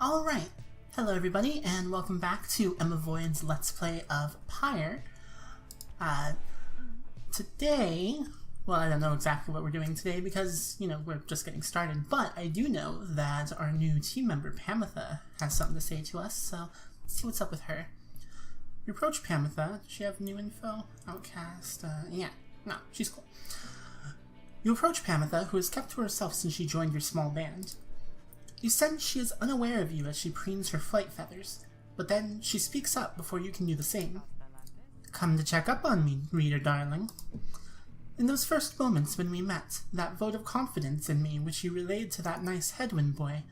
Alright, hello everybody, and welcome back to emmavoid's Let's Play of Pyre. Today, well, I don't know exactly what we're doing today because, you know, we're just getting started, but I do know that our new team member, Pamitha, has something to say to us, so let's see what's up with her. You approach Pamitha. Does she have new info? Outcast, yeah, no, she's cool. You approach Pamitha, who has kept to herself since she joined your small band. You sense she is unaware of you as she preens her flight feathers, but then she speaks up before you can do the same. Come to check up on me, reader darling. In those first moments when we met, that vote of confidence in me which you relayed to that nice headwind boy,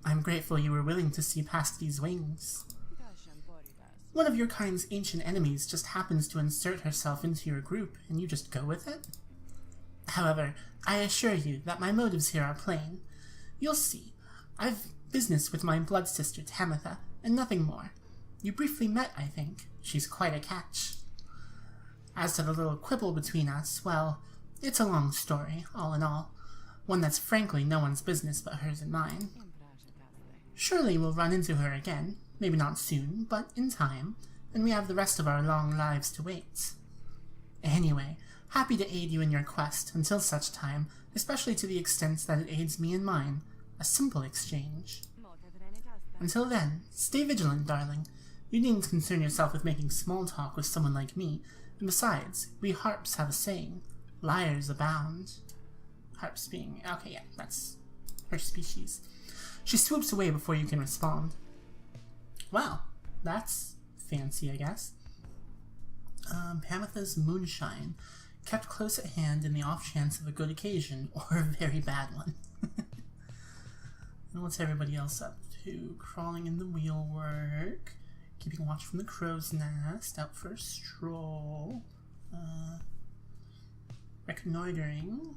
I'm grateful you were willing to see past these wings. One of your kind's ancient enemies just happens to insert herself into your group, and you just go with it? However, I assure you that my motives here are plain. You'll see. I've business with my blood sister Tamitha, and nothing more. You briefly met, I think. She's quite a catch. As to the little quibble between us, well, it's a long story, all in all. One that's frankly no one's business but hers and mine. Surely we'll run into her again, maybe not soon, but in time, and we have the rest of our long lives to wait. Anyway, happy to aid you in your quest until such time, especially to the extent that it aids me in mine. A simple exchange. Until then, stay vigilant, darling. You needn't concern yourself with making small talk with someone like me, and besides, we harps have a saying, liars abound. Harps being, okay, yeah, that's her species. She swoops away before you can respond. Wow, that's fancy, I guess. Pamitha's moonshine, kept close at hand in the off chance of a good occasion, or a very bad one. And what's everybody else up to? Crawling in the wheelwork, keeping watch from the crow's nest, out for a stroll, reconnoitering,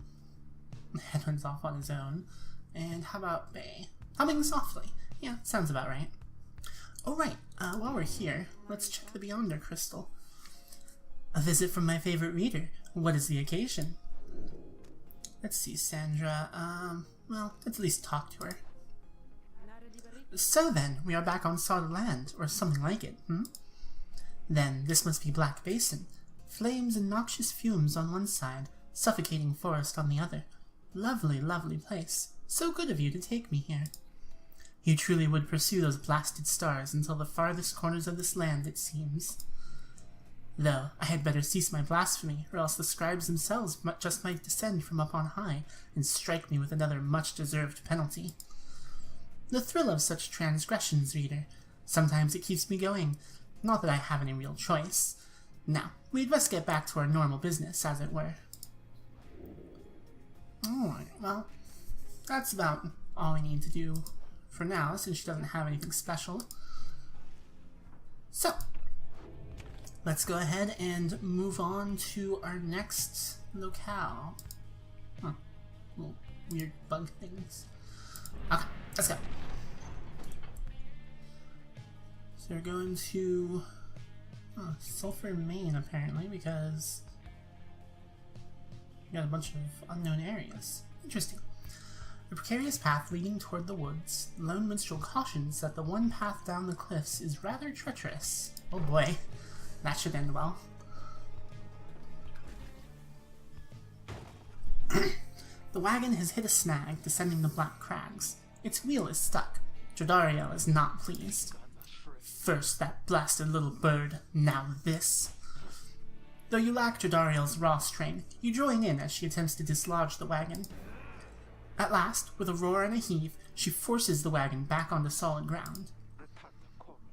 Headwind's off on his own, and how about Bay? Humming softly. Yeah, sounds about right. Oh right, while we're here, let's check the Beyonder crystal. A visit from my favorite reader. What is the occasion? Let's see, Sandra, well, let's at least talk to her. So then, we are back on solid land, or something like it, Then, this must be Black Basin. Flames and noxious fumes on one side, suffocating forest on the other. Lovely, lovely place. So good of you to take me here. You truly would pursue those blasted stars until the farthest corners of this land, it seems. Though, I had better cease my blasphemy, or else the scribes themselves just might descend from up on high, and strike me with another much-deserved penalty. The thrill of such transgressions, reader. Sometimes it keeps me going. Not that I have any real choice. Now, we'd best get back to our normal business, as it were. Alright, well, that's about all we need to do for now, since she doesn't have anything special. So, let's go ahead and move on to our next locale. Little weird bug things. Okay, let's go. So we're going to Sulphur Main, apparently, because we got a bunch of unknown areas. Interesting. A precarious path leading toward the woods. The lone minstrel cautions that the one path down the cliffs is rather treacherous. Oh boy, that should end well. The wagon has hit a snag descending the black crags. Its wheel is stuck. Jodariel is not pleased. First that blasted little bird, now this. Though you lack Jodariel's raw strength, you join in as she attempts to dislodge the wagon. At last, with a roar and a heave, she forces the wagon back onto solid ground.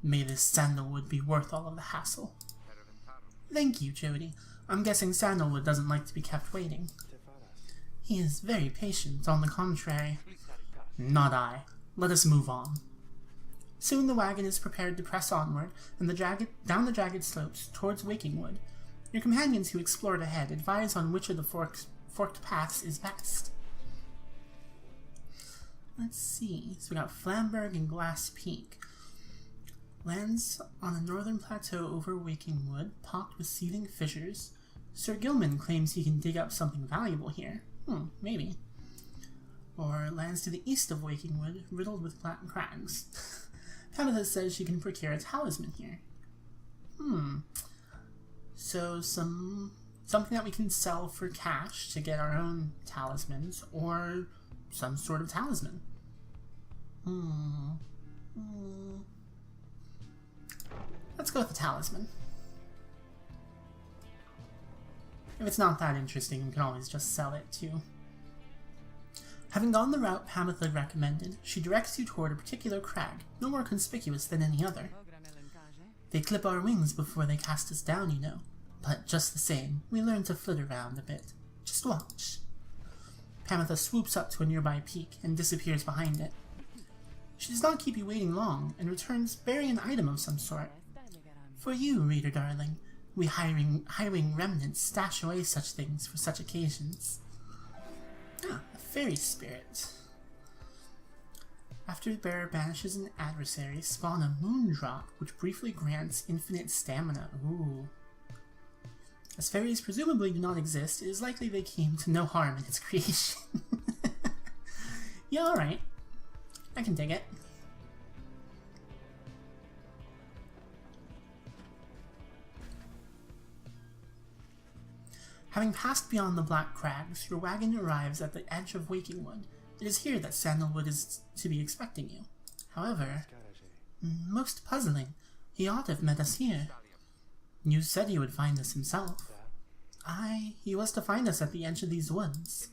May this sandalwood be worth all of the hassle. Thank you, Jody. I'm guessing Sandalwood doesn't like to be kept waiting. He is very patient, on the contrary. Not I. Let us move on. Soon the wagon is prepared to press onward, and down the jagged slopes towards Wakingwood. Your companions who explored ahead advise on which of the forked paths is best. Let's see. So we got Flamberg and Glass Peak. Lands on the northern plateau over Wakingwood, pocked with seething fissures. Sir Gilman claims he can dig up something valuable here. Maybe. or lands to the east of Wakingwood, riddled with flat crags. Pamitha says she can procure a talisman here. So something that we can sell for cash to get our own talismans, or some sort of talisman. Let's go with the talisman. If it's not that interesting, we can always just sell it too. Having gone the route Pamitha recommended, she directs you toward a particular crag, no more conspicuous than any other. They clip our wings before they cast us down, you know. But just the same, we learn to flit around a bit. Just watch. Pamitha swoops up to a nearby peak and disappears behind it. She does not keep you waiting long, and returns bearing an item of some sort. For you, reader darling, we hiring remnants stash away such things for such occasions. A fairy spirit. After the bearer banishes an adversary, spawn a moon drop, which briefly grants infinite stamina. Ooh. As fairies presumably do not exist, it is likely they came to no harm in its creation. Yeah, alright. I can dig it. Having passed beyond the Black Crags, your wagon arrives at the edge of Wakingwood. It is here that Sandalwood is to be expecting you. However, most puzzling, he ought to have met us here. You said he would find us himself. Aye, he was to find us at the edge of these woods.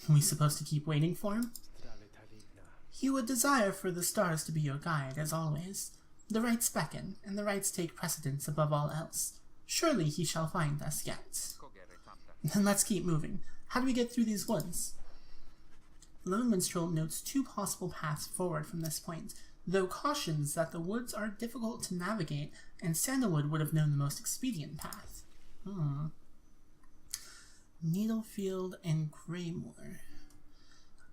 We supposed to keep waiting for him? He would desire for the stars to be your guide, as always. The rights beckon, and the rights take precedence above all else. Surely he shall find us yet. Then let's keep moving. How do we get through these woods? The Lone Minstrel notes two possible paths forward from this point, though cautions that the woods are difficult to navigate, and Sandalwood would have known the most expedient path. Needlefield and Greymoor.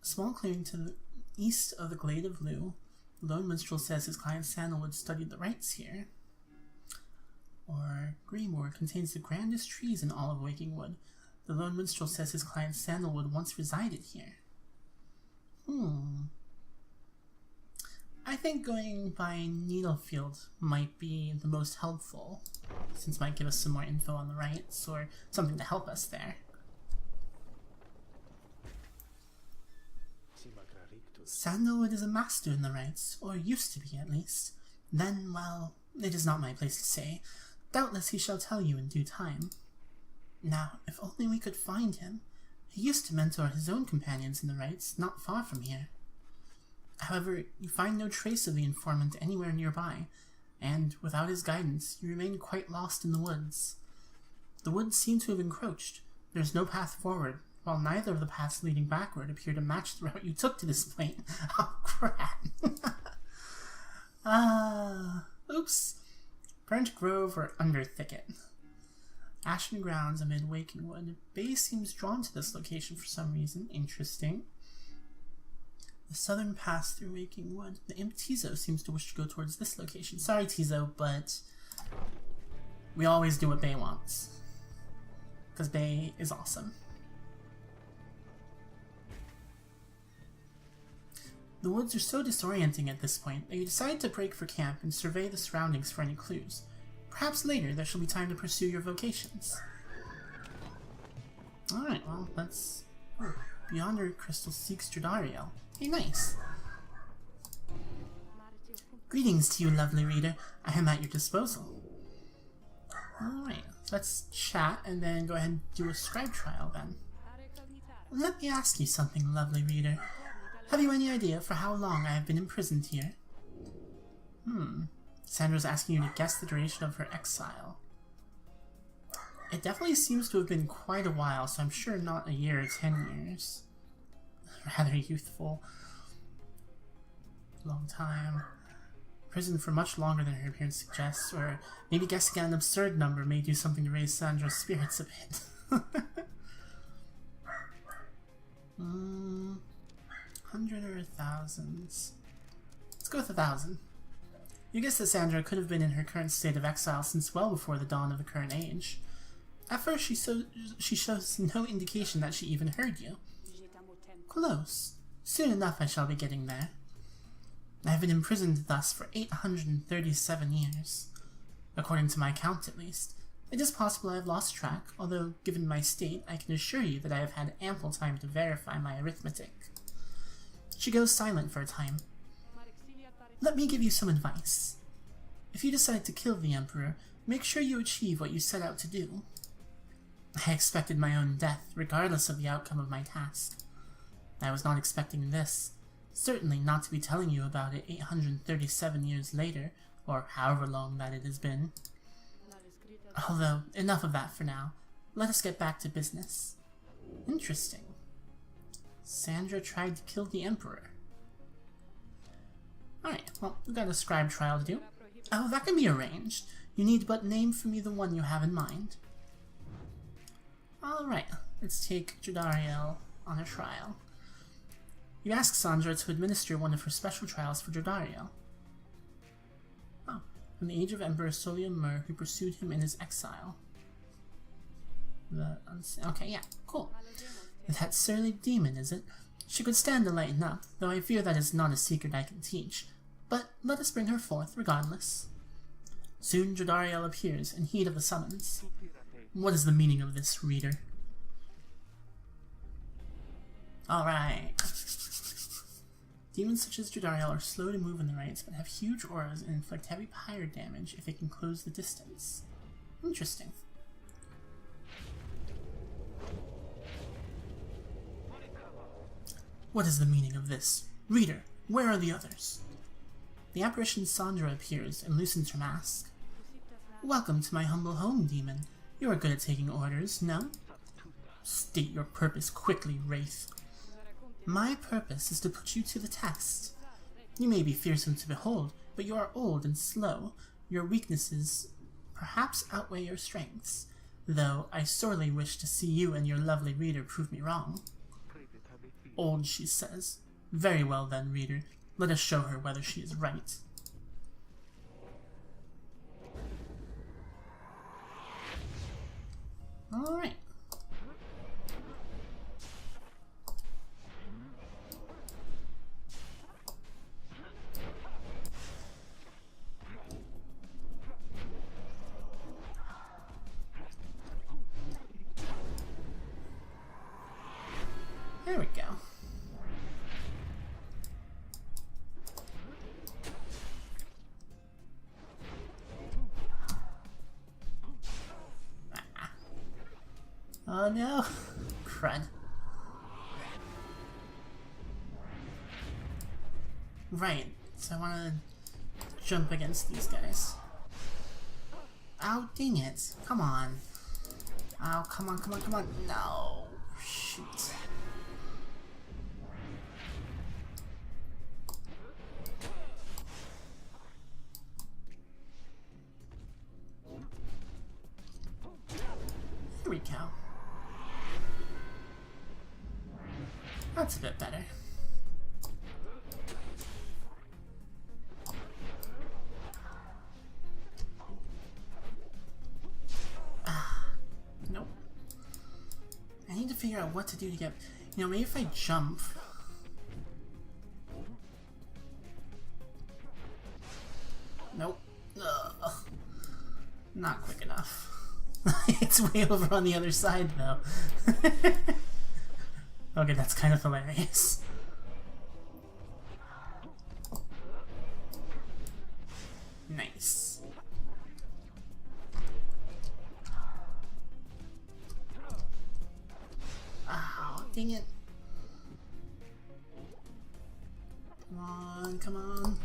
A small clearing to the east of the Glade of Lugh. The Lone Minstrel says his client Sandalwood studied the rites here. Or Greymoor contains the grandest trees in all of Wakingwood. The Lone Minstrel says his client Sandalwood once resided here. I think going by Needlefield might be the most helpful, since it might give us some more info on the rites, or something to help us there. Sandalwood is a master in the rites, or used to be at least. Then, well, it is not my place to say. Doubtless he shall tell you in due time. Now, if only we could find him. He used to mentor his own companions in the rites, not far from here. However, you find no trace of the informant anywhere nearby, and without his guidance, you remain quite lost in the woods. The woods seem to have encroached. There is no path forward, while neither of the paths leading backward appear to match the route you took to this point. Oh, crap. Oops. Burnt Grove or Under Thicket. Ashen grounds amid Wakingwood. Bay seems drawn to this location for some reason. Interesting. The southern pass through Wakingwood. The imp Tizo seems to wish to go towards this location. Sorry, Tizo, but we always do what Bay wants. Because Bay is awesome. The woods are so disorienting at this point that you decide to break for camp and survey the surroundings for any clues. Perhaps later there shall be time to pursue your vocations. Alright, well, let's... Beyonder Crystal seeks Stradariel. Hey, nice! Greetings to you, lovely reader. I am at your disposal. Alright, let's chat and then go ahead and do a scribe trial then. Let me ask you something, lovely reader. Have you any idea for how long I have been imprisoned here? Sandra's asking you to guess the duration of her exile. It definitely seems to have been quite a while, so I'm sure not a year or 10 years. Rather youthful. Long time. Prison for much longer than her appearance suggests, or maybe guessing at an absurd number may do something to raise Sandra's spirits a bit. 100 or 1,000s? Let's go with 1,000. You guess that Sandra could have been in her current state of exile since well before the dawn of the current age. At first she shows no indication that she even heard you. Close. Soon enough I shall be getting there. I have been imprisoned thus for 837 years. According to my count, at least. It is possible I have lost track, although, given my state, I can assure you that I have had ample time to verify my arithmetic. She goes silent for a time. Let me give you some advice. If you decide to kill the Emperor, make sure you achieve what you set out to do. I expected my own death, regardless of the outcome of my task. I was not expecting this. Certainly not to be telling you about it 837 years later, or however long that it has been. Although, enough of that for now. Let us get back to business. Interesting. Sandra tried to kill the Emperor. Alright, well, we've got a scribe trial to do. Oh, that can be arranged. You need but name for me the one you have in mind. Alright, let's take Jodariel on a trial. You ask Sandra to administer one of her special trials for Jodariel. Oh, from the age of Emperor Solium Mur, who pursued him in his exile. Okay, yeah, cool. That surly demon, is it? She could stand to lighten up, though I fear that is not a secret I can teach. But let us bring her forth, regardless. Soon Jodariel appears, in heed of the summons. What is the meaning of this, reader? Alright. Demons such as Jodariel are slow to move in the rites, but have huge auras and inflict heavy pyre damage if they can close the distance. Interesting. What is the meaning of this? Reader, where are the others? The apparition Sandra appears and loosens her mask. Welcome to my humble home, demon. You are good at taking orders, no? State your purpose quickly, Wraith. My purpose is to put you to the test. You may be fearsome to behold, but you are old and slow. Your weaknesses perhaps outweigh your strengths, though I sorely wish to see you and your lovely reader prove me wrong. Old, she says. Very well then, reader. Let us show her whether she is right. Alright. There we go. Oh no! Crud. Right, so I want to jump against these guys. Ow, dang it. Come on. Oh, come on, come on, come on. No. Shoot. Here we go. That's a bit better. Nope. I need to figure out what to do to get... You know, maybe if I jump... Nope. Ugh. Not quick enough. It's way over on the other side, though. Okay, that's kind of hilarious. Nice. Oh, dang it. Come on, come on.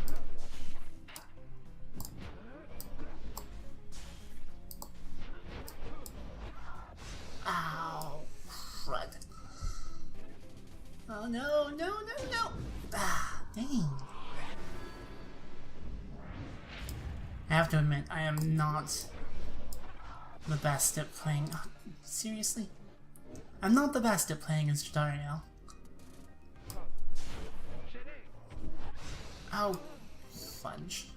Ow, crud. Oh no, no, no, no! Ah, dang. I have to admit, I am not the best at playing... Oh, seriously? I'm not the best at playing as Jodariel. Oh, fudge.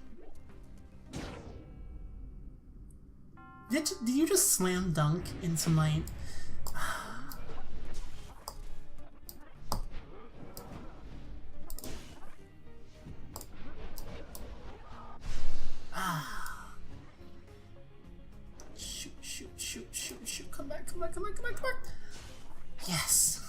Did you just slam dunk into my... come on, come on, come on. Yes.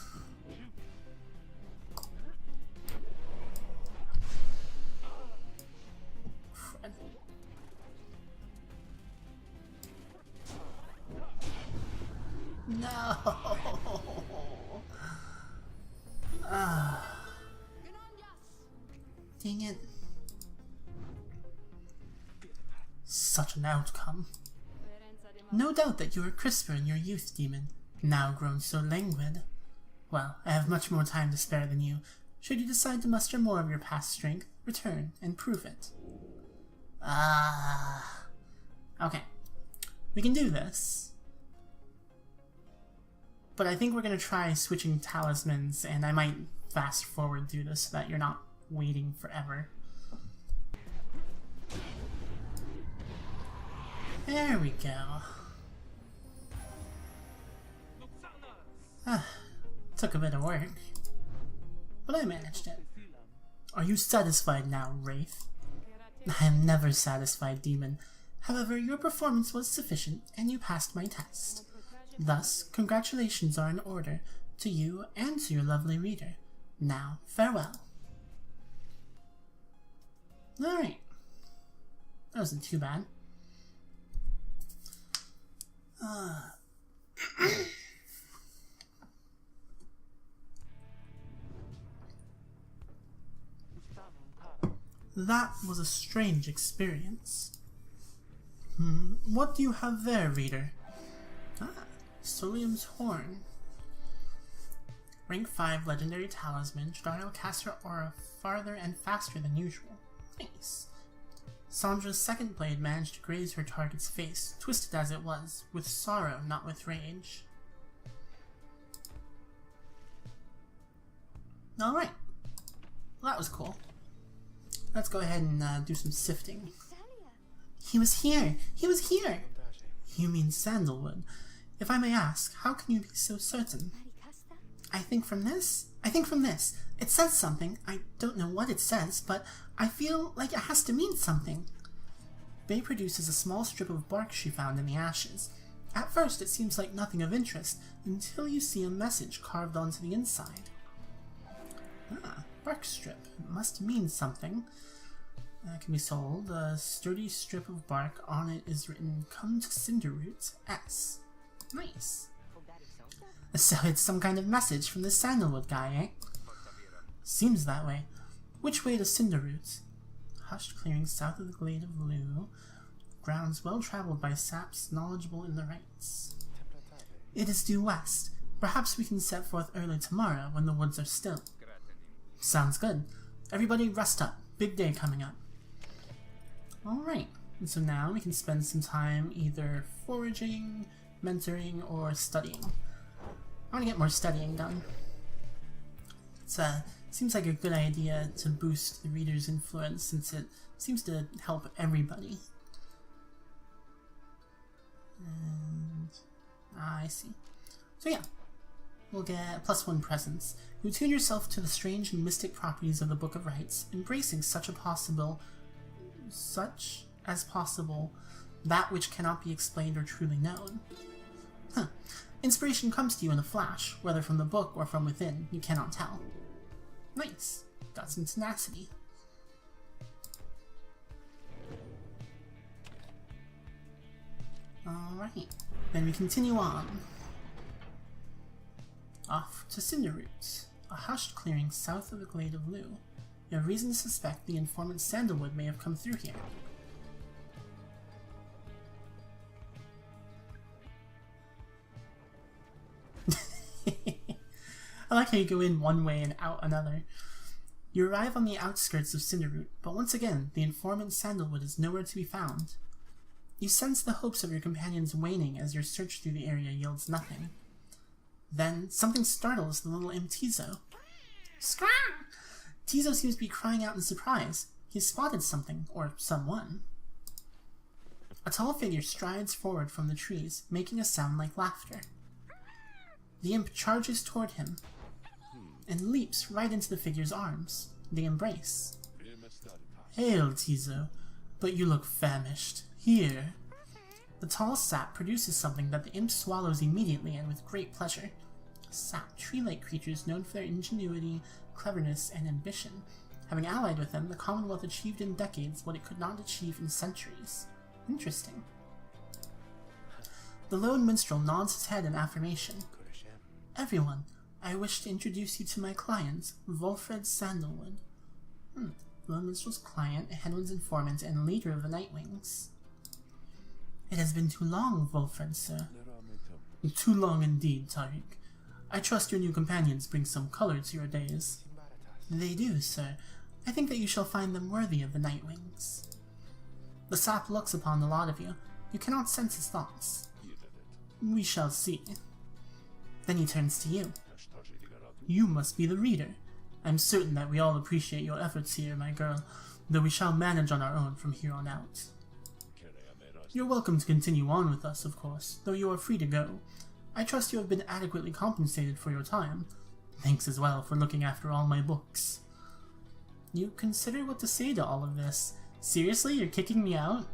No. Dang it. Such an outcome. No doubt that you were crisper in your youth, demon, now grown so languid. Well, I have much more time to spare than you. Should you decide to muster more of your past strength, return and prove it. Okay. We can do this. But I think we're going to try switching talismans, and I might fast forward through this so that you're not waiting forever. There we go. Took a bit of work, but I managed it. Are you satisfied now, Wraith? I am never satisfied, demon. However, your performance was sufficient, and you passed my test. Thus, congratulations are in order to you and to your lovely reader. Now, farewell. Alright. That wasn't too bad. That was a strange experience. What do you have there, reader? Solium's Horn. Rank 5 Legendary Talisman. Giordano casts her aura farther and faster than usual. Nice. Sandra's second blade managed to graze her target's face, twisted as it was, with sorrow, not with rage. Alright. Well, that was cool. Let's go ahead and do some sifting. He was here! He was here! You mean Sandalwood. If I may ask, how can you be so certain? I think from this. It says something. I don't know what it says, but I feel like it has to mean something. Bay produces a small strip of bark she found in the ashes. At first it seems like nothing of interest, until you see a message carved onto the inside. Bark strip. It must mean something. It can be sold. A sturdy strip of bark. On it is written, "Come to Cinderroot, S." Nice. So it's some kind of message from the Sandalwood guy, eh? Seems that way. Which way to Cinderroot? Hushed clearing south of the Glade of Loo. Grounds well traveled by saps knowledgeable in the rites. It is due west. Perhaps we can set forth early tomorrow when the woods are still. Sounds good. Everybody rest up. Big day coming up. Alright. And so now we can spend some time either foraging, mentoring, or studying. I want to get more studying done. It seems like a good idea to boost the reader's influence since it seems to help everybody. And I see. So yeah, we'll get +1 presence. You attune yourself to the strange and mystic properties of the Book of Rites, embracing such as possible that which cannot be explained or truly known. Inspiration comes to you in a flash, whether from the book or from within, you cannot tell. Nice. Got some tenacity. Alright. Then we continue on. Off to Cinderroot, a hushed clearing south of the Glade of Loo. You have reason to suspect the informant Sandalwood may have come through here. I like how you go in one way and out another. You arrive on the outskirts of Cinderroot, but once again, the informant Sandalwood is nowhere to be found. You sense the hopes of your companions waning as your search through the area yields nothing. Then, something startles the little imp Tizo. Scram! Tizo seems to be crying out in surprise. He has spotted something, or someone. A tall figure strides forward from the trees, making a sound like laughter. The imp charges toward him, and leaps right into the figure's arms. They embrace. Hail, Tizo, but you look famished. Here. The tall sap produces something that the imp swallows immediately and with great pleasure. Sap, tree-like creatures known for their ingenuity, cleverness, and ambition. Having allied with them, the Commonwealth achieved in decades what it could not achieve in centuries. Interesting. The lone minstrel nods his head in affirmation. Everyone, I wish to introduce you to my client, Volfred Sandalwood. Lone minstrel's client, Hedwyn's informant, and leader of the Nightwings. It has been too long, Volfred, sir. Too long indeed, Tariq. I trust your new companions bring some color to your days. They do, sir. I think that you shall find them worthy of the Nightwings. The sap looks upon the lot of you. You cannot sense his thoughts. We shall see. Then he turns to you. You must be the reader. I'm certain that we all appreciate your efforts here, my girl, though we shall manage on our own from here on out. You're welcome to continue on with us, of course, though you are free to go. I trust you have been adequately compensated for your time. Thanks as well for looking after all my books. You consider what to say to all of this. Seriously, you're kicking me out?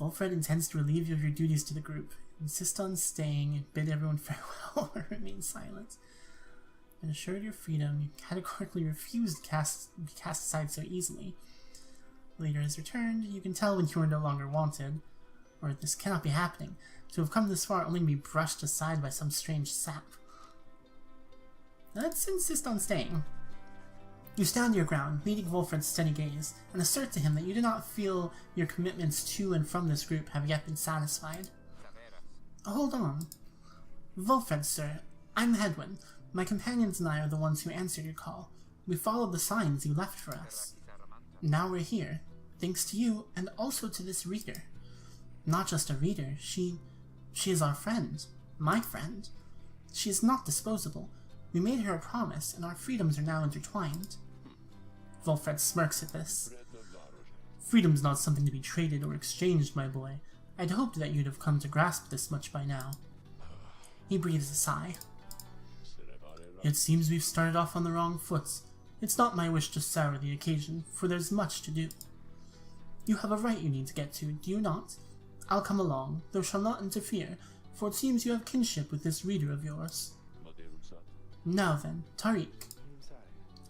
Volfred intends to relieve you of your duties to the group. Insist on staying, bid everyone farewell, or remain silent. And assured your freedom, you categorically refuse to be cast aside so easily. The leader has returned. You can tell when you are no longer wanted. Or this cannot be happening. To have come this far only to be brushed aside by some strange sap. Let's insist on staying. You stand your ground, meeting Volfred's steady gaze, and assert to him that you do not feel your commitments to and from this group have yet been satisfied. Hold on. Volfred, sir, I'm Hedwyn. My companions and I are the ones who answered your call. We followed the signs you left for us. Now we're here, thanks to you and also to this reader. Not just a reader, she is our friend. My friend. She is not disposable. We made her a promise, and our freedoms are now intertwined. Volfred smirks at this. Freedom's not something to be traded or exchanged, my boy. I'd hoped that you'd have come to grasp this much by now. He breathes a sigh. It seems we've started off on the wrong foot. It's not my wish to sour the occasion, for there's much to do. You have a right you need to get to, do you not? I'll come along, though shall not interfere, for it seems you have kinship with this reader of yours. Now then, Tariq.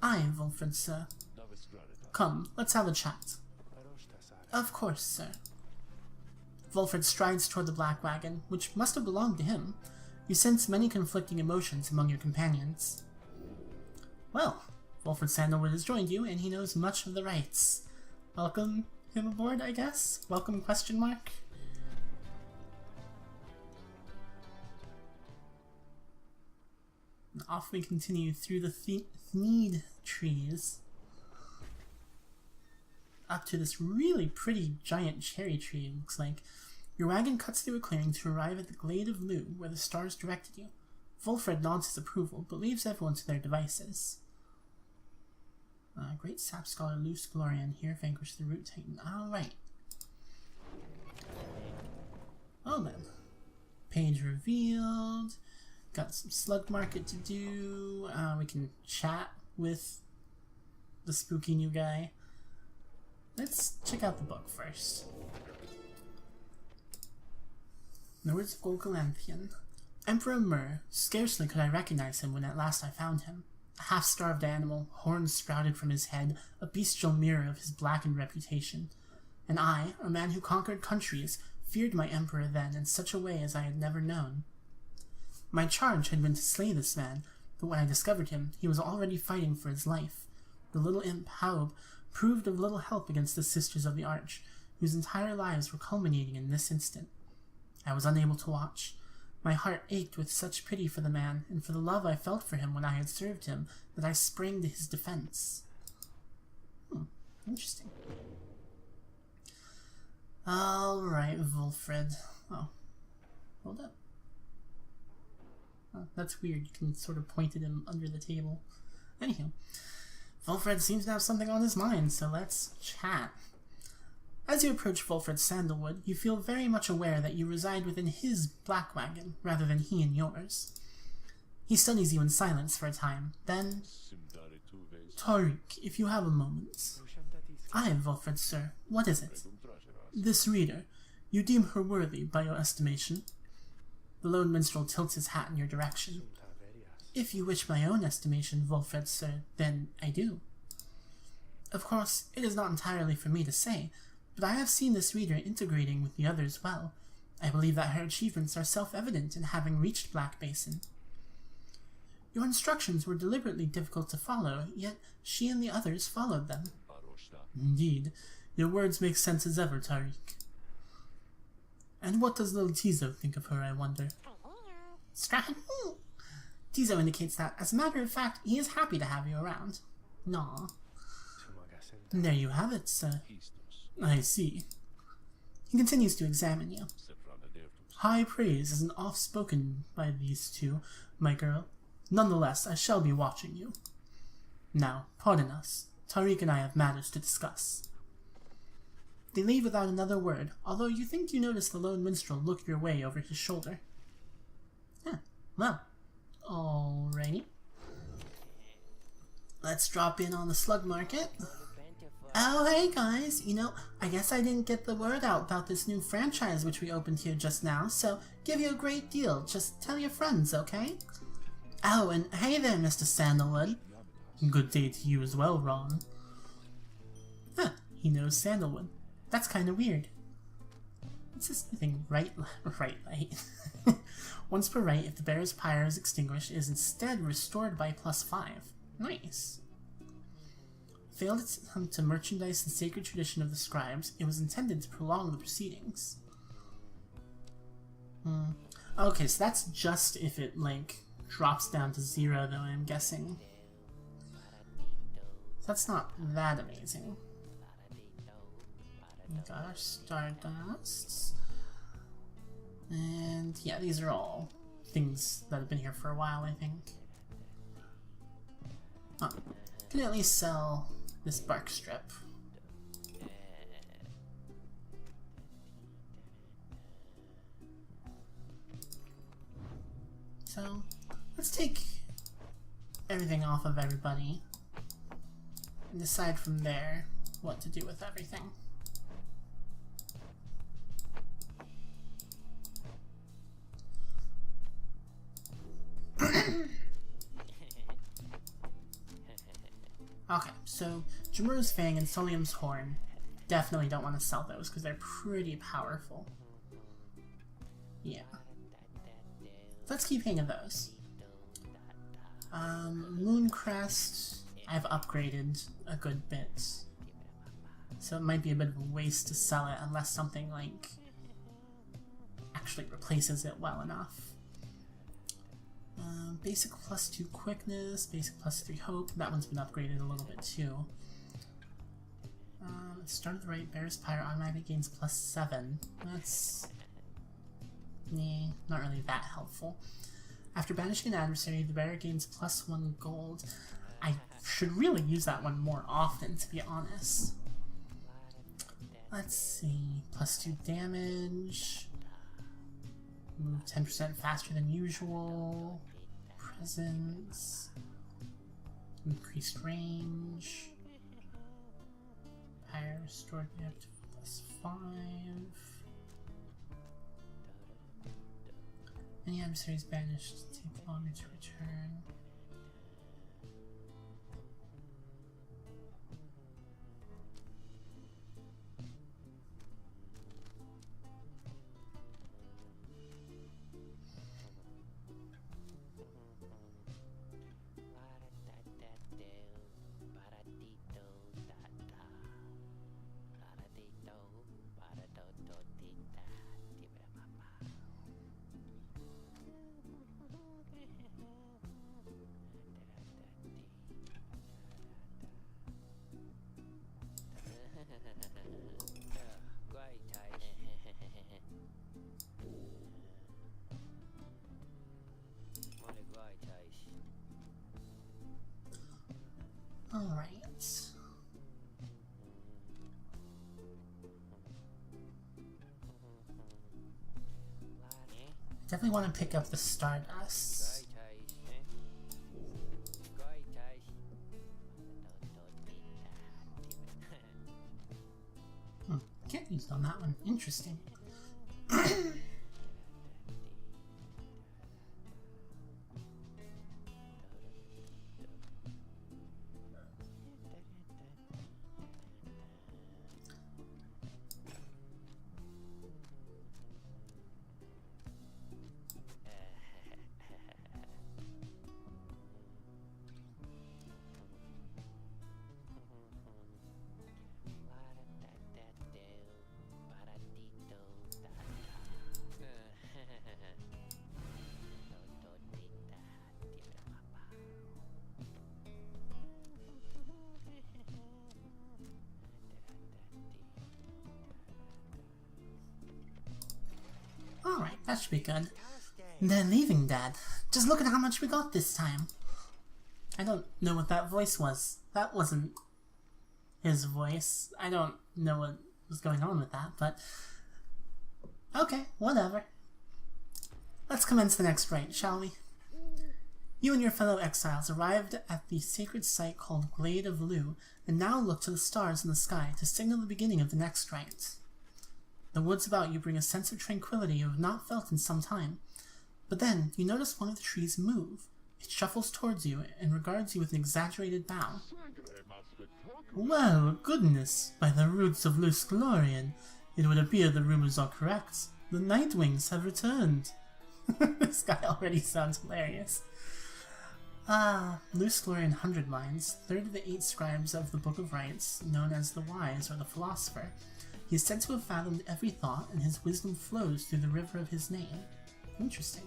Aye, Volfred, sir. Come, let's have a chat. Of course, sir. Volfred strides toward the black wagon, which must have belonged to him. You sense many conflicting emotions among your companions. Well, Volfred Sandalwood has joined you, and he knows much of the rights. Welcome him aboard, I guess? Welcome, question mark? And off we continue through the Thneed trees. Up to this really pretty giant cherry tree, it looks like. Your wagon cuts through a clearing to arrive at the glade of Lu, where the stars directed you. Volfred nods his approval, but leaves everyone to their devices. Great sap scholar Luce Glorian here vanquished the root titan. Alright. Well then. Page revealed. Got some slug market to do. We can chat with the spooky new guy. Let's check out the book first. The words of Golgalanthian. Emperor Mur. Scarcely could I recognize him when at last I found him. A half-starved animal, horns sprouted from his head, a bestial mirror of his blackened reputation. And I, a man who conquered countries, feared my emperor then in such a way as I had never known. My charge had been to slay this man, but when I discovered him, he was already fighting for his life. The little imp, Haub, proved of little help against the Sisters of the Arch, whose entire lives were culminating in this instant. I was unable to watch. My heart ached with such pity for the man, and for the love I felt for him when I had served him, that I sprang to his defense. Interesting. Alright, Volfred. Oh. Hold up. Oh, that's weird. You can sort of point at him under the table. Anyhow. Volfred seems to have something on his mind, so let's chat. As you approach Volfred Sandalwood, you feel very much aware that you reside within his black wagon, rather than he in yours. He studies you in silence for a time, then... Tariq, if you have a moment. Aye, Wilfred, sir. What is it? This reader. You deem her worthy, by your estimation? The lone minstrel tilts his hat in your direction. If you wish my own estimation, Wilfred, sir, then I do. Of course, it is not entirely for me to say, but I have seen this reader integrating with the others well. I believe that her achievements are self-evident in having reached Black Basin. Your instructions were deliberately difficult to follow, yet she and the others followed them. Indeed, your words make sense as ever, Tariq. And what does little Tizo think of her, I wonder? Tizo indicates that, as a matter of fact, he is happy to have you around. Naw. There you have it, sir. I see. He continues to examine you. High praise isn't oft spoken by these two, my girl. Nonetheless, I shall be watching you. Now, pardon us. Tariq and I have matters to discuss. They leave without another word, although you think you notice the lone minstrel look your way over his shoulder. Well, alrighty. Let's drop in on the slug market. Oh, hey guys, I guess I didn't get the word out about this new franchise which we opened here just now, so give you a great deal. Just tell your friends, okay? Oh, and hey there, Mr. Sandalwood. Good day to you as well, Ron. Huh, he knows Sandalwood. That's kind of weird. What's this thing? Right light. Once per right, if the bearer's pyre is extinguished, it is instead restored by +5. Nice. Failed its attempt to merchandise the sacred tradition of the scribes, it was intended to prolong the proceedings. Okay, so that's just if it, drops down to 0, though, I'm guessing. So that's not that amazing. We got our Stardusts. And yeah, these are all things that have been here for a while, I think. Oh, can at least sell this bark strip. So, let's take everything off of everybody and decide from there what to do with everything. Okay, so Jamuru's Fang and Solium's Horn, definitely don't want to sell those because they're pretty powerful. Yeah. Let's keep hanging those. Mooncrest, I've upgraded a good bit, so it might be a bit of a waste to sell it unless something actually replaces it well enough. Basic +2 quickness, basic +3 hope, that one's been upgraded a little bit too. Start at the right, Bear's Pyre automatically gains +7. That's... not really that helpful. After banishing an adversary, the bearer gains +1 gold. I should really use that one more often, to be honest. Let's see, +2 damage. Move 10% faster than usual. Presence. Increased range. Pyre restored up to +5. Any adversaries banished take longer to return. Alright. Definitely want to pick up the Stardust. Can't use it on that one. Interesting. Alright, that should be good. They're leaving, Dad. Just look at how much we got this time. I don't know what that voice was. That wasn't his voice. I don't know what was going on with that, but... okay, whatever. Let's commence the next rite, shall we? You and your fellow exiles arrived at the sacred site called Glade of Lu, and now look to the stars in the sky to signal the beginning of the next rite. The woods about you bring a sense of tranquility you have not felt in some time. But then, you notice one of the trees move. It shuffles towards you and regards you with an exaggerated bow. Well, goodness, by the roots of Lus Glorian, it would appear the rumors are correct. The Nightwings have returned. This guy already sounds hilarious. Lus Glorian 100 Minds, third of the 8 scribes of the Book of Rites, known as the Wise or the Philosopher. He is said to have fathomed every thought, and his wisdom flows through the river of his name. Interesting.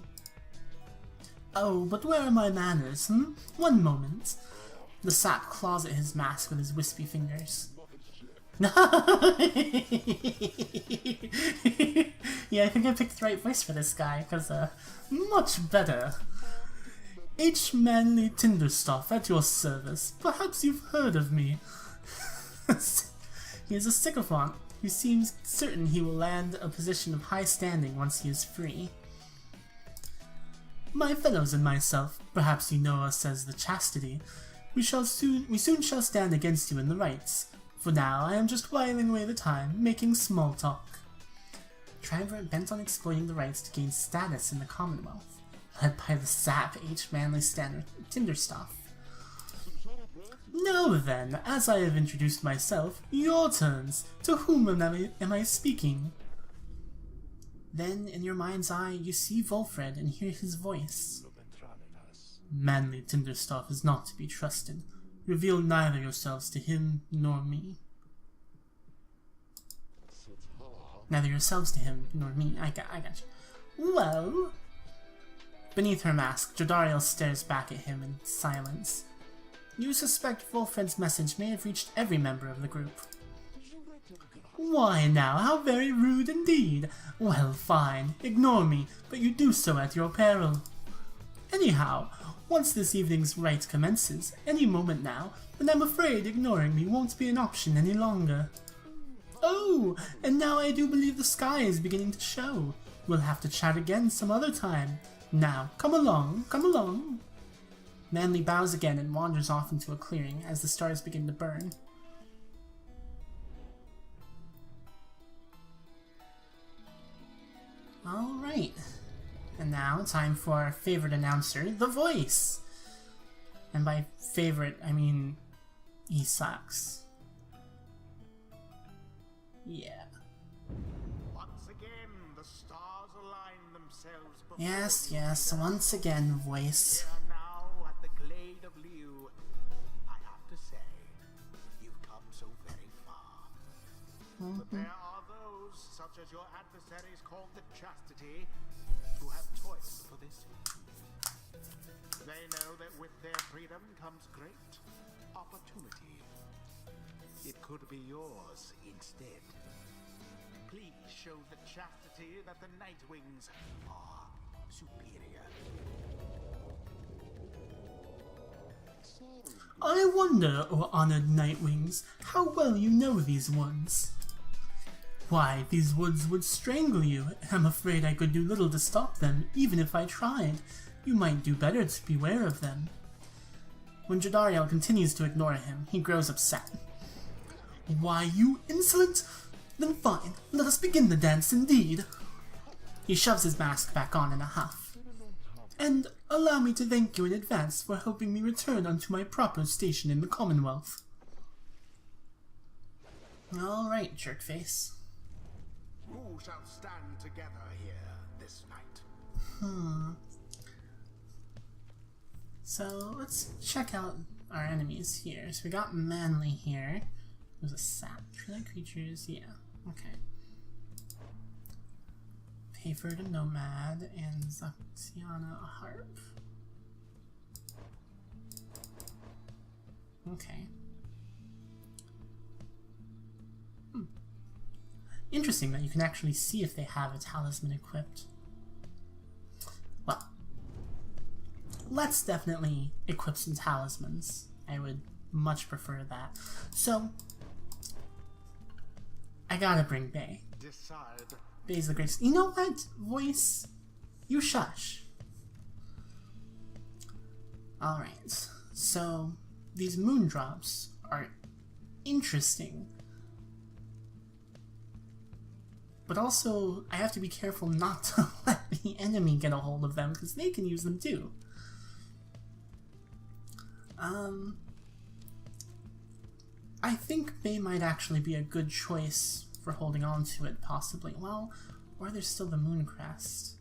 Oh, but where are my manners, One moment. The sap claws at his mask with his wispy fingers. Yeah, I think I picked the right voice for this guy, because, much better. H. Manly Tinderstoff at your service. Perhaps you've heard of me. He is a sycophant who seems certain he will land a position of high standing once he is free. My fellows and myself, perhaps you know us as the Chastity, we soon shall stand against you in the rites. For now, I am just whiling away the time, making small talk. Triumvirate bent on exploiting the rites to gain status in the Commonwealth, led by the sap H. Manly Tinderstoff. Now then, as I have introduced myself, your turns. To whom am I speaking? Then, in your mind's eye, you see Volfred and hear his voice. Manly Tinderstoff is not to be trusted. Reveal neither yourselves to him nor me. Neither yourselves to him nor me. I got you. Well... Beneath her mask, Jodariel stares back at him in silence. You suspect Volfred's message may have reached every member of the group. Why now, how very rude indeed. Well, fine, ignore me, but you do so at your peril. Anyhow, once this evening's rite commences, any moment now, then I'm afraid ignoring me won't be an option any longer. Oh, and now I do believe the sky is beginning to show. We'll have to chat again some other time. Now, come along, come along. Manly bows again and wanders off into a clearing as the stars begin to burn. Alright. And now, time for our favorite announcer, The Voice! And by favorite, I mean, he sucks. Yeah. Once again, the stars align themselves before Yes, once again, Voice. We are now at the Glade of Liu. I have to say, you've come so very far. But there are those, such as your adversaries called the Chastity, who have toiled for this. They know that with their freedom comes great opportunity. It could be yours instead. Please show the Chastity that the Nightwings are superior. I wonder, O honored Nightwings, how well you know these woods. Why, these woods would strangle you. I'm afraid I could do little to stop them, even if I tried. You might do better to beware of them. When Jodariel continues to ignore him, he grows upset. Why, you insolent... Then fine, let us begin the dance indeed. He shoves his mask back on in a huff. And allow me to thank you in advance for helping me return unto my proper station in the Commonwealth. Alright, jerkface. Who shall stand together here this night? So let's check out our enemies here. So we got Manly here. There's a sap. Tree-like creatures, yeah. Okay. Pyre the Nomad and Zaxiana a Harp. Okay. Interesting that you can actually see if they have a talisman equipped. Well, let's definitely equip some talismans. I would much prefer that. So, I gotta bring Bay. Decide. Bay's the greatest. You know what, voice? You shush. Alright, so these moon drops are interesting. But also, I have to be careful not to let the enemy get a hold of them, because they can use them too. I think Bay might actually be a good choice for holding on to it, possibly. Well, or there's still the moon crest.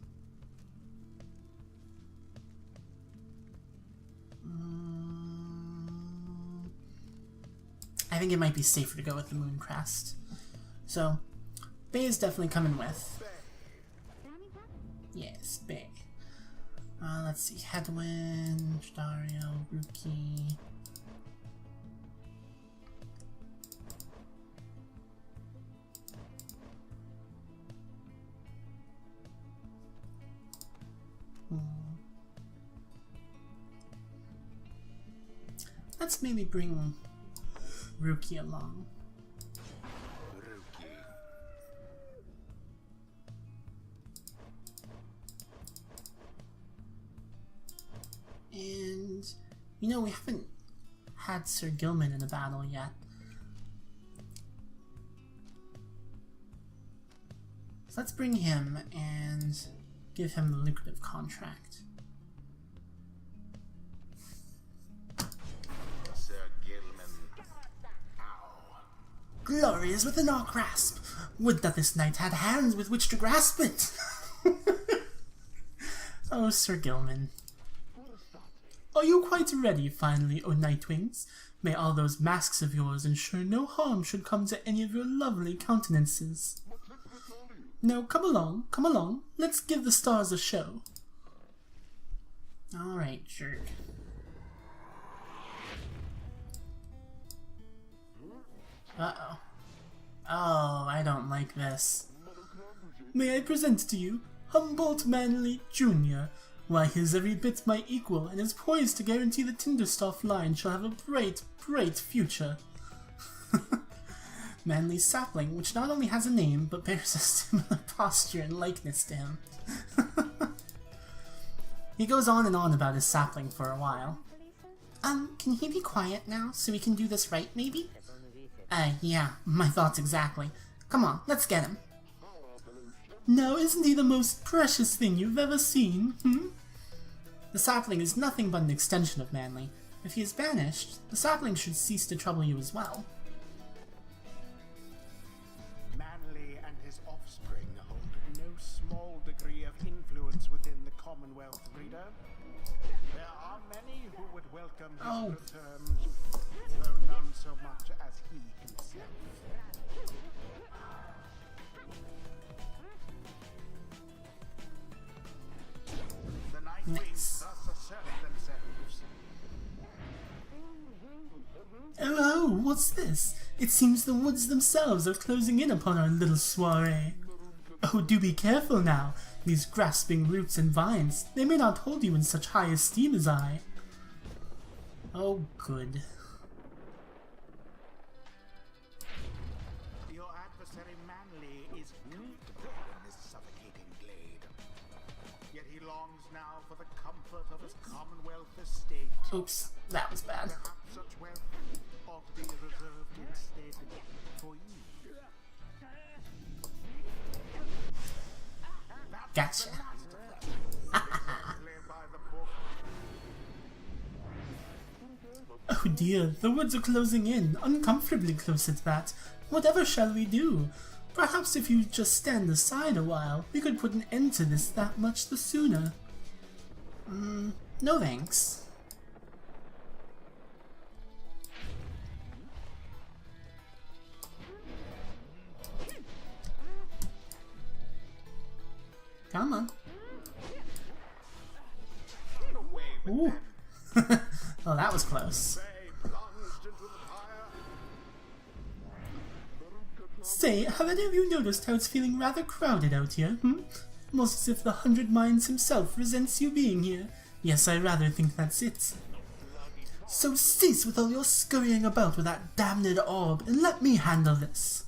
I think it might be safer to go with the moon crest. So, Bay is definitely coming with. Yes, Bay. Let's see. Headwind, Dario, Ruki. Let's maybe bring Ruki along. And, you know, we haven't had Sir Gilman in a battle yet. So let's bring him and give him the lucrative contract. Sir Gilman. Ow. Glory is within our grasp. Would that this knight had hands with which to grasp it! Oh, Sir Gilman. Are you quite ready, finally, O Nightwings? May all those masks of yours ensure no harm should come to any of your lovely countenances. Now, come along, let's give the stars a show. Alright, jerk. Uh-oh. Oh, I don't like this. May I present to you Humboldt Manley, Jr., why, he is every bit my equal, and is poised to guarantee the Tinderstoff line shall have a bright, bright future. Manly Sapling, which not only has a name, but bears a similar posture and likeness to him. He goes on and on about his sapling for a while. Can he be quiet now, so we can do this right, maybe? Yeah, my thoughts exactly. Come on, let's get him. Now, isn't he the most precious thing you've ever seen, The sapling is nothing but an extension of Manly. If he is banished, the sapling should cease to trouble you as well. Manly and his offspring hold no small degree of influence within the Commonwealth, reader. There are many who would welcome his return, though none so much as he himself. The Nightwings thus assert themselves. Oh, what's this? It seems the woods themselves are closing in upon our little soiree. Oh, do be careful now. These grasping roots and vines, they may not hold you in such high esteem as I. Oh, good. Your adversary Manly is comfortable in this suffocating glade. Yet he longs now for the comfort of his Commonwealth estate. Oops, that was bad. Perhaps such wealth ought to be reserved instead for you. Gotcha. Oh dear, the woods are closing in, uncomfortably close at that. Whatever shall we do? Perhaps if you just stand aside a while, we could put an end to this that much the sooner. No thanks. Come on. Ooh. Well, that was close. Say, have any of you noticed how it's feeling rather crowded out here, Almost as if the 100 Minds himself resents you being here. Yes, I rather think that's it. So cease with all your scurrying about with that damned orb, and let me handle this.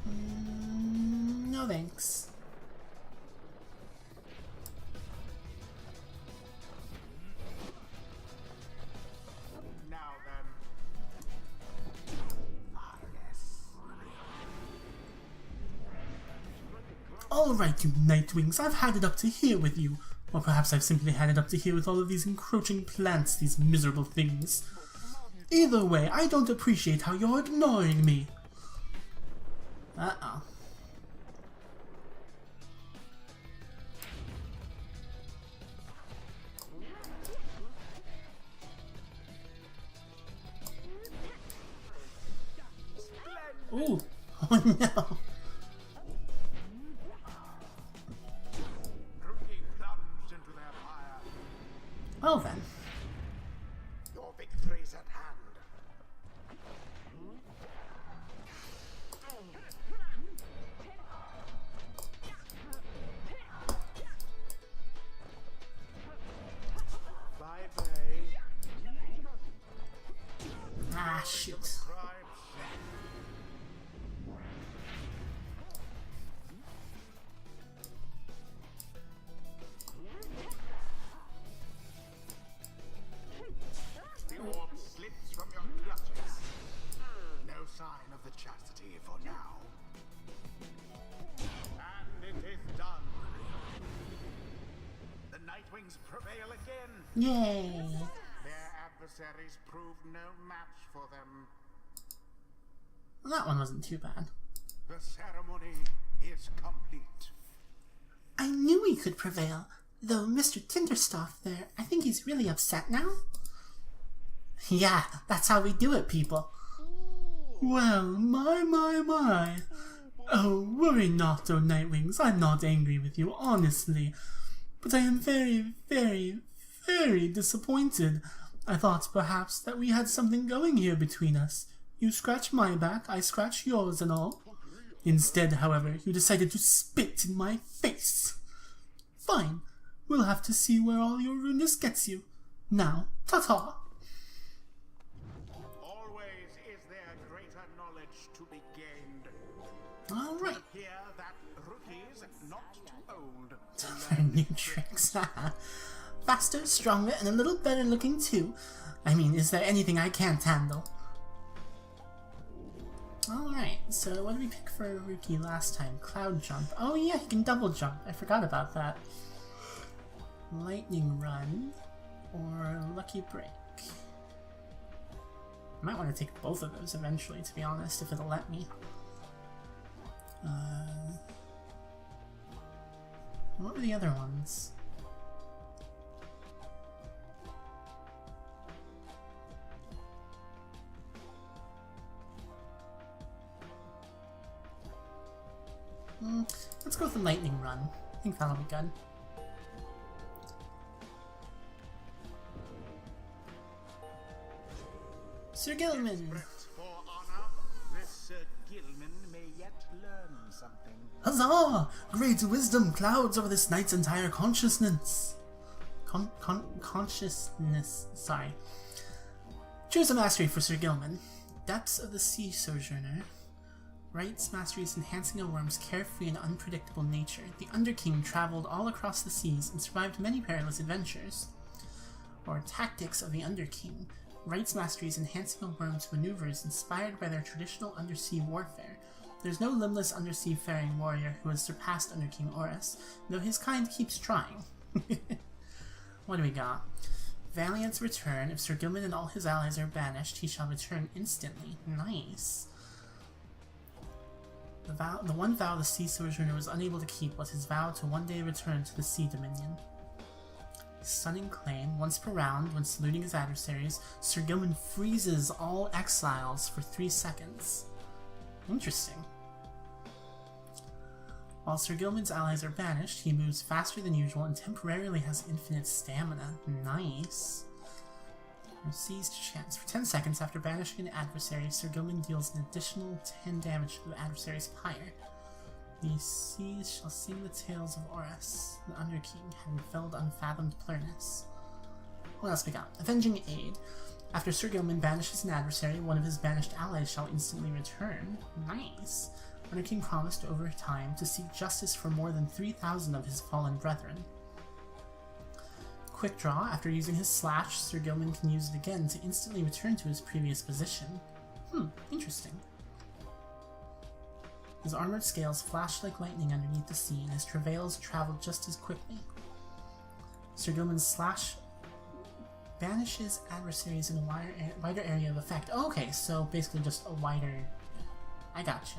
No thanks. Alright, you Nightwings, I've had it up to here with you. Or perhaps I've simply had it up to here with all of these encroaching plants, these miserable things. Either way, I don't appreciate how you're ignoring me. Uh-oh. Ooh. Oh no. Well then. Your victory's at hand. Bye-bye. Ah, shoot. Sign of the chastity for now. And it is done. The Nightwings prevail again. Yay! Their adversaries proved no match for them. Well, that one wasn't too bad. The ceremony is complete. I knew we could prevail, though Mr. Tinderstoff there, I think he's really upset now. Yeah, that's how we do it, people. Well, my. Oh, worry not, oh Nightwings, I'm not angry with you, honestly. But I am very, very, very disappointed. I thought perhaps that we had something going here between us. You scratch my back, I scratch yours and all. Instead, however, you decided to spit in my face. Fine, we'll have to see where all your rudeness gets you. Now, ta-ta! Alright. Hear that rookies not too old. For new tricks. Faster, stronger, and a little better looking too. I mean, is there anything I can't handle? Alright, so what did we pick for a rookie last time? Cloud jump. Oh yeah, he can double jump. I forgot about that. Lightning run or lucky break. I might want to take both of those eventually, to be honest, if it'll let me. What were the other ones? Let's go with the lightning run. I think that'll be good. Sir Gilman! For honor, this Sir Gilman may yet learn something. Huzzah! Great wisdom clouds over this knight's entire consciousness. Consciousness, sorry. Choose a mastery for Sir Gilman. Depths of the Sea Sojourner. Wright's masteries enhancing a worm's carefree and unpredictable nature. The Underking traveled all across the seas and survived many perilous adventures. Or Tactics of the Underking. Wright's masteries enhancing a worm's maneuvers inspired by their traditional undersea warfare. There's no limbless undersea faring warrior who has surpassed Under King Oris, though his kind keeps trying. What do we got? Valiant's return. If Sir Gilman and all his allies are banished, he shall return instantly. Nice. The one vow the Sea Sojourner was unable to keep was his vow to one day return to the Sea Dominion. Stunning Claim. Once per round, when saluting his adversaries, Sir Gilman freezes all exiles for 3 seconds. Interesting. While Sir Gilman's allies are banished, he moves faster than usual and temporarily has infinite stamina. Nice. Seized chance. For 10 seconds after banishing an adversary, Sir Gilman deals an additional 10 damage to the adversary's pyre. The seas shall sing the tales of Oris, the Under King, having felled unfathomed plurness. What else we got? Avenging Aid. After Sir Gilman banishes an adversary, one of his banished allies shall instantly return. Nice. Under King promised over time to seek justice for more than 3,000 of his fallen brethren. Quick Draw. After using his slash, Sir Gilman can use it again to instantly return to his previous position. Interesting. His armored scales flash like lightning underneath the sea, and his travails travel just as quickly. Sir Gilman's slash banishes adversaries in a wider area of effect. Oh, okay, so basically just a wider... I gotcha.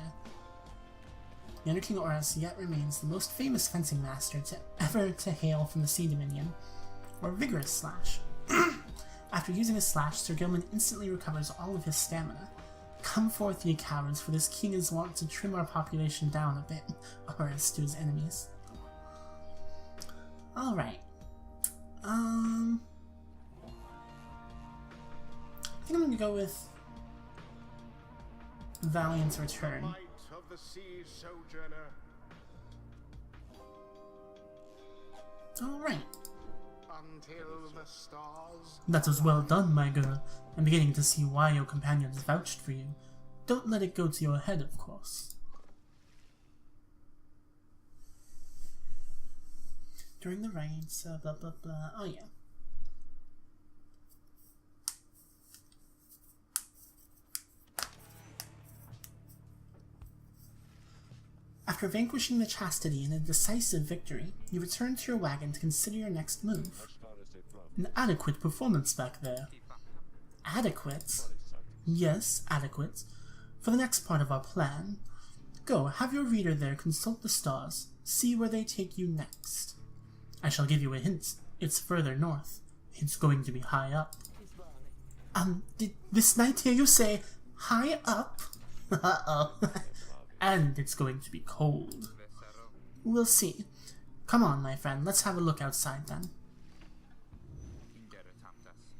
The Under King Oris yet remains the most famous fencing master ever to hail from the Sea Dominion, or Vigorous Slash. After using his slash, Sir Gilman instantly recovers all of his stamina. Come forth, ye cowards, for this king is wont to trim our population down a bit, Oris to his enemies. Alright. I think I'm gonna go with Valiant's return. Of the Sea Sojourner. Alright. Until the stars. That was well done, my girl. I'm beginning to see why your companions vouched for you. Don't let it go to your head, of course. During the raids, blah blah blah. Oh yeah. After vanquishing the Chastity in a decisive victory, you return to your wagon to consider your next move. An adequate performance back there. Adequate? Yes, adequate. For the next part of our plan, go, have your reader there consult the stars, see where they take you next. I shall give you a hint. It's further north. It's going to be high up. Did this knight hear you say, high up? Uh-oh. And it's going to be cold. We'll see. Come on, my friend, let's have a look outside then.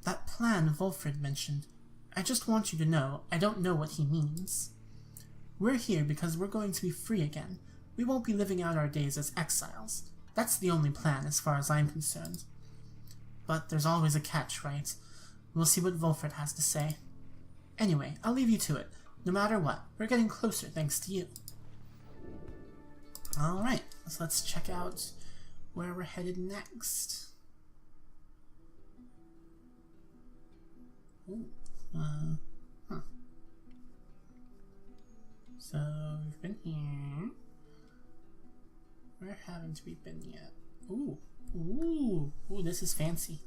That plan Volfred mentioned, I just want you to know, I don't know what he means. We're here because we're going to be free again. We won't be living out our days as exiles. That's the only plan as far as I'm concerned. But there's always a catch, right? We'll see what Volfred has to say. Anyway, I'll leave you to it. No matter what, we're getting closer thanks to you. Alright, so let's check out where we're headed next. Ooh, So, we've been here. Where haven't we been yet? Ooh, this is fancy.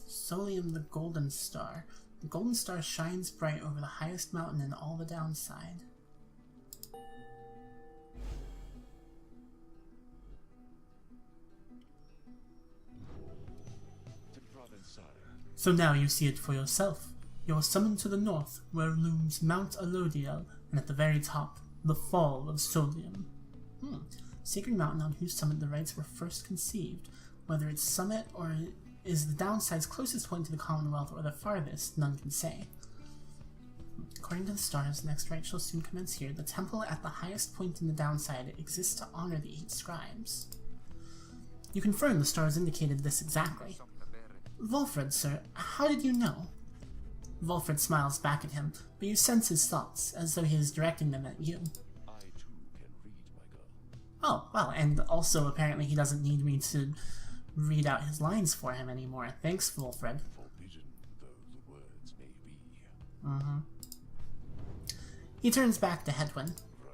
Solium the Golden Star. The golden star shines bright over the highest mountain and all the downside. So now you see it for yourself. You are summoned to the north, where looms Mount Alodiel, and at the very top, the Fall of Solium. Sacred mountain on whose summit the rites were first conceived. Whether its summit or is the downside's closest point to the Commonwealth or the farthest, none can say. According to the stars, the next rite shall soon commence here. The temple at the highest point in the downside exists to honor the 8 scribes. You confirm the stars indicated this exactly. Volfred, sir, how did you know? Volfred smiles back at him, but you sense his thoughts, as though he is directing them at you. I too can read, my girl. Oh, well, and also apparently he doesn't need me to read out his lines for him anymore. Thanks, Volfred. Forbidden though the words may be. He turns back to Hedwyn. Right.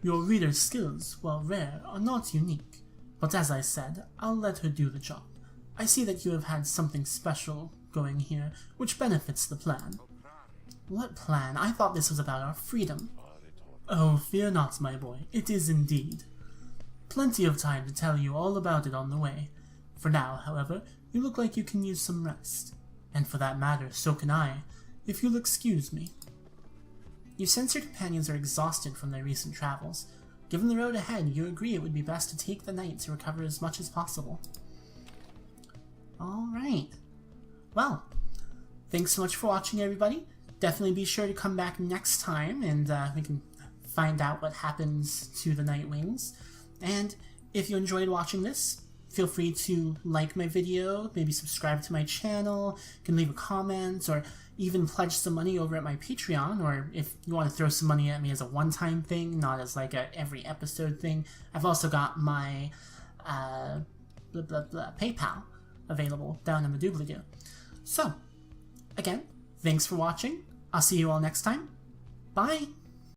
Your reader's skills, while rare, are not unique, but as I said, I'll let her do the job. I see that you have had something special going here, which benefits the plan. What plan? I thought this was about our freedom. Oh, fear not, my boy, it is indeed. Plenty of time to tell you all about it on the way. For now, however, you look like you can use some rest. And for that matter, so can I, if you'll excuse me. You sense your companions are exhausted from their recent travels. Given the road ahead, you agree it would be best to take the night to recover as much as possible. Alright. Well, thanks so much for watching, everybody. Definitely be sure to come back next time, and we can find out what happens to the Nightwings. And if you enjoyed watching this, feel free to like my video, maybe subscribe to my channel, you can leave a comment, or even pledge some money over at my Patreon, or if you want to throw some money at me as a one-time thing, not as like a every episode thing. I've also got my PayPal available down in the doobly-doo. So, again, thanks for watching. I'll see you all next time. Bye!